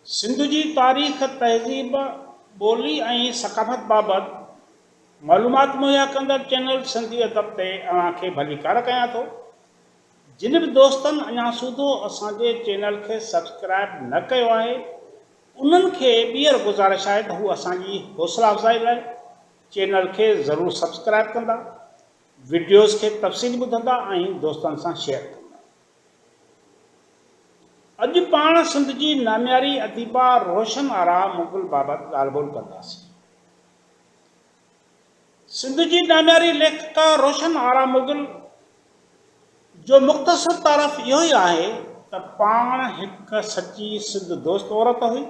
सिंध जी तारीख़, तहज़ीब, ॿोली ऐं सक़ाफ़त बाबति मालूमात मुहैया कंदड़ चैनल सिंधी अदब ते अव्हांखे भलीकार कयां थो। जिन बि दोस्तनि अञा सूदो असांजे चैनल खे सब्सक्राइब न कयो आहे उन्हनि खे ॿीहर गुज़ारिश आहे त हू असांजी हौसला अफ़ज़ाई लाइ चैनल खे ज़रूरु सब्सक्राइब कंदा, वीडियोज़ खे तफ़सील ॿुधंदा ऐं दोस्तनि सां शेयर कंदा। अॼु पाण सिंध जी नामियारी अदीबा रोशन आरा मुग़ल बाबति ॻाल्हि ॿोल कंदासीं। सिंध जी नामियारी लेखिका रोशन आरा मुग़ल जो मुख़्तसर तारफ़ इहो ई आहे त पाण हिकु सची सिंध दोस्त औरत हुई।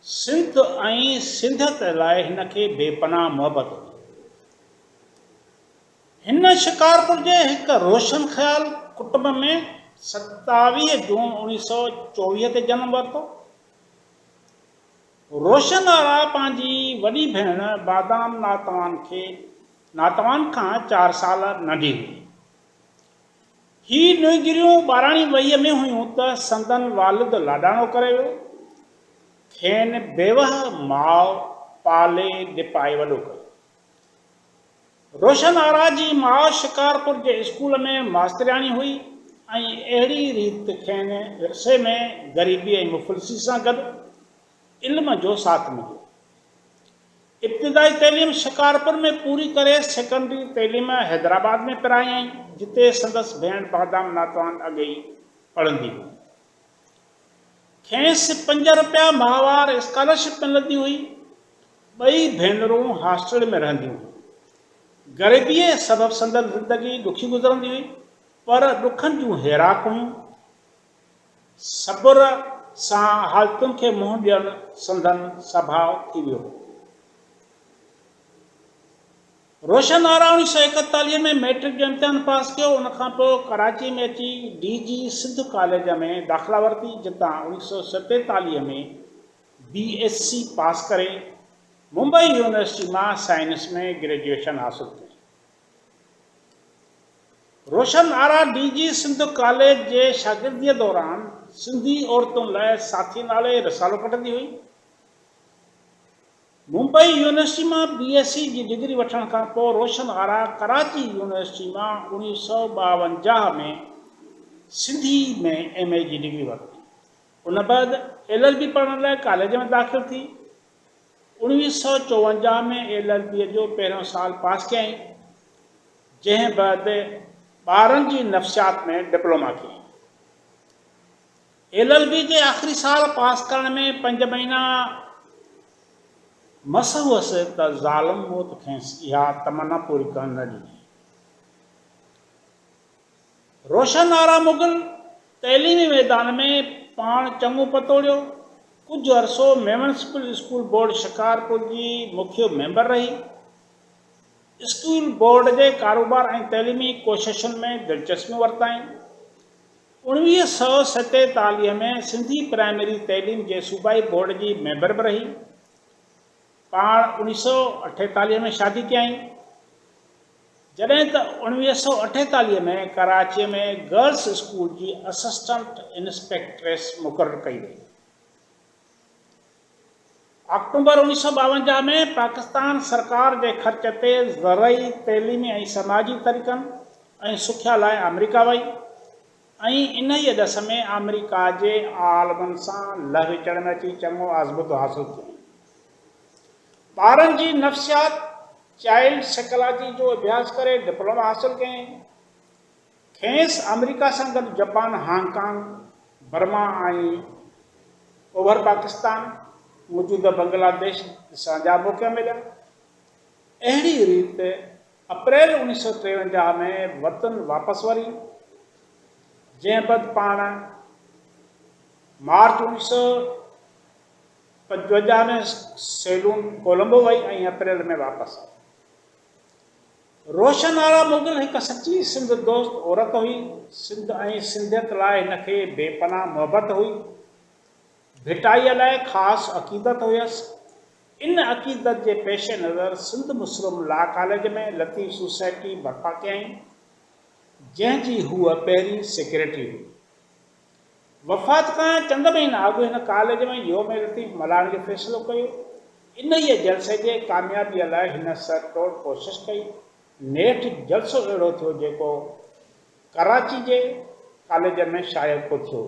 सिंध ऐं सिंधियत लाइ हिन खे बेपनाह मोहबत हुई। हिन शिकारपुर जे हिकु रोशन ख़्याल कुटुंब में 27 जून 1924 ते जनम वरितो। रोशन आरा पंहिंजी वॾी भेण बादाम नातवान खां 4 साल नंढी हुई। ही नुहिंगिरियूं ॿाराणी वईअ में हुयूं त संदन वालिद लाॾाणो करे वियो। खेनि बेवह माउ पाले ॾिपाए वॾो कयो। रोशन आरा जी माउ शिकारपुर जे स्कूल में मास्तरियाणी हुई ऐं अहिड़ी रीति खेनि विरसे में ग़रीबी ऐं मुफ़लिसी सां गॾु इल्म जो साथ मिलियो। इब्तिदाई तइलीम शिकारपुर में पूरी करे सेकेंडरी तइलीम हैदराबाद में पिराई, जिते संदसि भेण बादाम नातवान अॻे ई पढ़ंदी हुई। खेसि 5 रुपया माहवार स्कॉलरशिप मिलंदी हुई। ॿई भेनरूं हॉस्टल में रहंदियूं हुयूं। ग़रीबीअ सबबि संदन ज़िंदगी ॾुखी गुज़रंदी हुई, पर ॾुखनि जूं हेराक हुयूं। सब्र सां हालतुनि खे मुंहुं ॾियणु संदन स्वभाव थी वियो। रोशन आरा 1941 में मैट्रिक जो इम्तिहान पास कयो। उनखां पोइ कराची में अची DG सिंध कॉलेज में दाख़िला वरिती, जितां 1947 में BSc पास करे मुंबई यूनिवर्सिटी मां साइंस में ग्रेजुएशन हासिल कई। रोशन आरा DG सिंध कॉलेज जे शागिर्दीअ दौरान सिंधी औरतुनि लाइ साथी नाले रिसालो पढ़ंदी हुई। मुंबई यूनिवर्सिटी मां BSc जी डिग्री वठण खां पोइ रोशन आरा कराची यूनिवर्सिटी मां 1952 में सिंधी में MA जी डिग्री वरिती। उन बैदि LLB पढ़ण लाइ कॉलेज में दाख़िल थी। 1954 में LLB जो पहिरियों साल पास कयईं, जंहिं बैदि ॿारनि जी नफ़्सियात में डिप्लोमा कयईं। LLB जे आख़िरी साल पास करण में 5 महीना मस हुअसि त ज़ालिम मौत खेसि इहा तमन्ना पूरी करण न ॾिनी। रोशन आरा मुग़ल तइलीमी मैदान में पाण चङो पतोड़ियो। कुझु अरसो म्यूनिसिपल स्कूल बोर्ड शिकारपुर जी मुख्य मेंबर रही। स्कूल बोर्ड जे कारोबार ऐं तइलीमी कोशिशुनि में दिलचस्पी वरिताईं। 1947 में सिंधी प्राइमरी तइलीम जे सूबाई बोर्ड जी मेंबर बि रही। पाण 1948 में शादी कयईं, जॾहिं त 1948 में कराचीअ में गर्ल्स स्कूल जी असिस्टेंट इंस्पेक्ट्रेस मुक़ररु कई वई। अक्टूबर 1952 में पाकिस्तान सरकार जे ख़र्च ते ज़रई, तइलीमी ऐं समाजी तरीक़नि ऐं सुख्या लाइ अमेरिका वई ऐं इन ई ॾस में अमेरिका जे आलमनि सां लह विचड़ में अची चङो आज़मूदो हासिल कयो। ॿारनि जी नफ़्सियात चाइल्ड साइकोलॉजी जो अभ्यास करे डिप्लोमा हासिल कयईं। खेसि अमेरिका सां गॾु जापान, हांगकांग, बर्मा ऐं ओभर पाकिस्तान, मौजूदा बांग्लादेश ॾिसण जा मौक़ा मिलिया। अहिड़ी रीति अप्रैल 1953 में वतन वापसि वरी, जंहिं बैदि पाण मार्च 1955 में सेलून कोलंबो वई ऐं अप्रैल में वापसि आई। रोशन आरा मुग़ल हिकु सची सिंध दोस्त औरत हुई। सिंध ऐं सिंधियत लाइ हिनखे बेपनाह मोहबत हुई। भिटाईअ लाइ ख़ासि अक़ीदत हुयसि। इन अक़ीदत जे पेश नज़र सिंध मुस्लिम लॉ कॉलेज में लतीफ़ सोसाइटी बर्पा कयईं, जंहिंजी हूअ पहिरीं सेक्रेटरी हुई। वफ़ात खां चंद महीना अॻु हिन कॉलेज में योम लतीफ़ मल्हाइण जो फ़ैसिलो कयो। इन ई जलसे जे कामयाबीअ लाइ हिन सरतोड़ कोशिशि कई। नेठि जलसो अहिड़ो थियो जेको कराची जे कॉलेज में शायदि को थियो।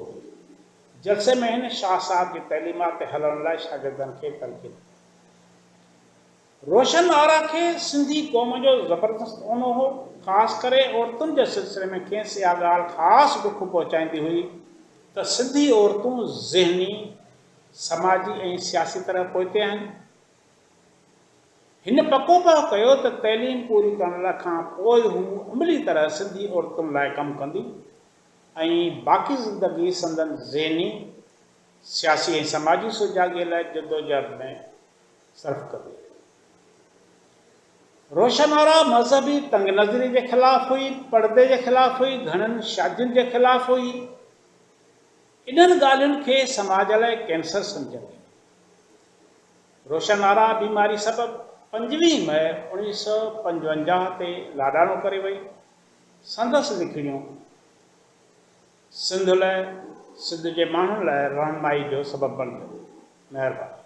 जलसे में हिन शाह साहब जी तइलीमात ते हलण लाइ शागिर्दनि खे तलक़ीन। रोशन आरा खे सिंधी क़ौम जो ज़बरदस्त ओनो हो। ख़ासि करे औरतुनि जे सिलसिले में खेसि इहा ॻाल्हि ख़ासि दुख पहुचाईंदी हुई त सिंधी औरतूं ज़हनी, समाजी ऐं सियासी तरह पोइते आहिनि। हिन पको पियो कयो त तइलीम पूरी करण खां पोइ हू अमली तरह सिंधी औरतुनि लाइ कमु कंदी ऐं बाक़ी ज़िंदगी संदन ज़हनी, सियासी ऐं समाजी सुजाॻीअ लाइ जदोजहद में सर्फ कंदी। रोशन आरा मज़हबी तंग नज़री जे ख़िलाफ़ हुई, पर्दे जे ख़िलाफ़ हुई, घणनि शादियुनि जे ख़िलाफ़ हुई। इन्हनि ॻाल्हियुनि खे समाज लाइ कैंसर सम्झंदी। रोशन आरा बीमारी सबबि 25 मई 1955 ते लाॾाणो करे वई। संदसि लिखिणियूं सिंध लाइ, सिंध जे माण्हुनि लाइ रहनुमाई जो सबबु बणिजो। महिरबानी।